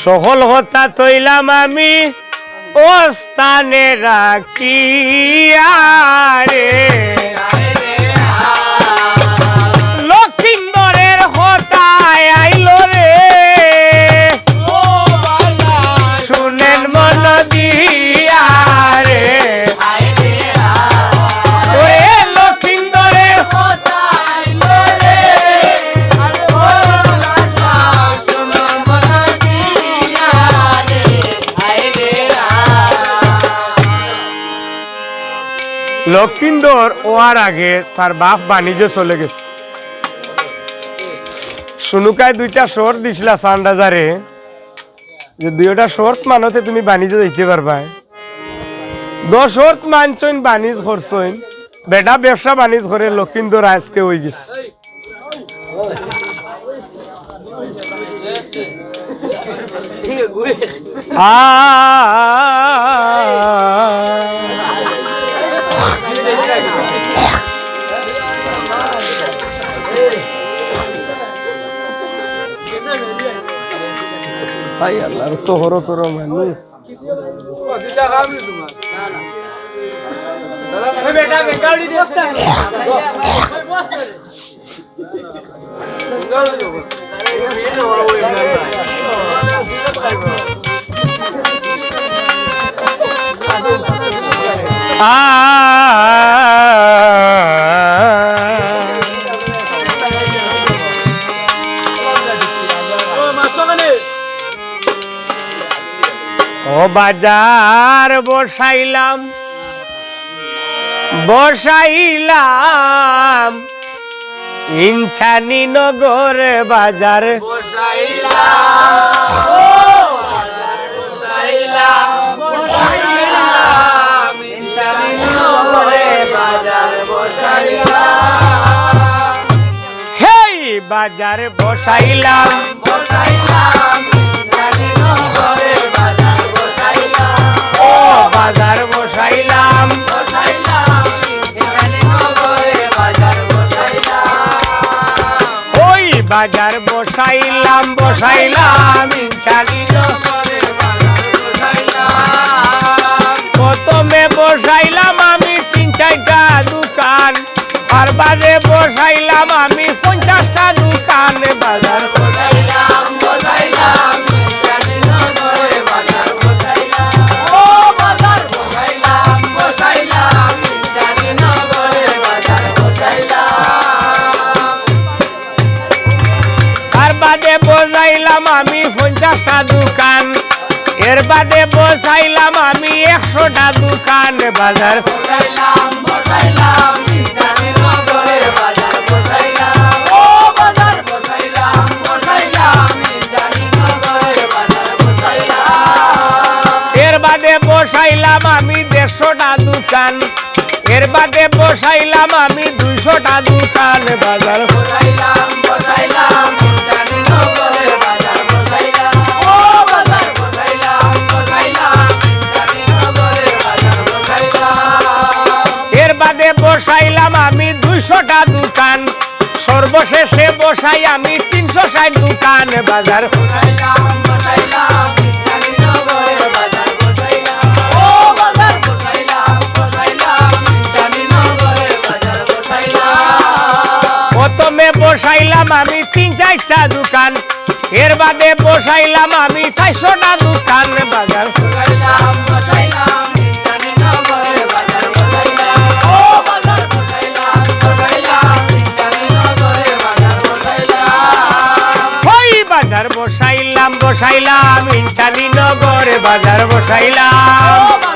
সকল কথা তৈলাম আমি ও স্থানে রাখিয়া রে লক্ষিন্দরের হতায় আইল রে শুনেন মন দিয়া রে লক্ষিন্দরের লক্ষিন্দর ওয়ার আগে তার বাপ বাণিজ্য চলে গেছে সুনুকায় দুইটা শর্ত দিছিলা সান্ডাজারে যে দুইটা শর্ত মানতে তুমি বাণিজ্য দিতে পারবা 10 শর্ত মানছইন বাণিজ্য করছইন বেটা ব্যবসা বাণিজ্য করে লক্ষিন্দর আজকে হয়ে গেছে হাই আল্লাহর তোহর তোর মানু বেটা বেকাউডি দিস্তা ও বাজার বসাইলাম ইনছানি নগর বাজার হেই বাজার বসাইলাম বাজার বসাইলাম ওই বাজার বসাইলাম প্রথমে বসাইলাম আমি 3-4টা দোকান আর বাজে বসাইলাম আমি 50টা দোকান বাজার বসাইলাম আমি 50টা দোকান এর বাদে বসাইলাম আমি 100টা দোকান বাজার এর বাদে বসাইলাম আমি 150টা দোকান এর বাদে বসাইলাম আমি 200টা দোকান বাজার বসাইলাম আমি 200টা দোকান সর্বশেষে বসাই আমি 360 দোকান বাজার প্রথমে বসাইলাম আমি 3-4টা দোকান এর বাদে বসাইলাম আমি 400টা দোকান বাজার বসাইলাম ইনছানি নগরে বাজার বসাইলাম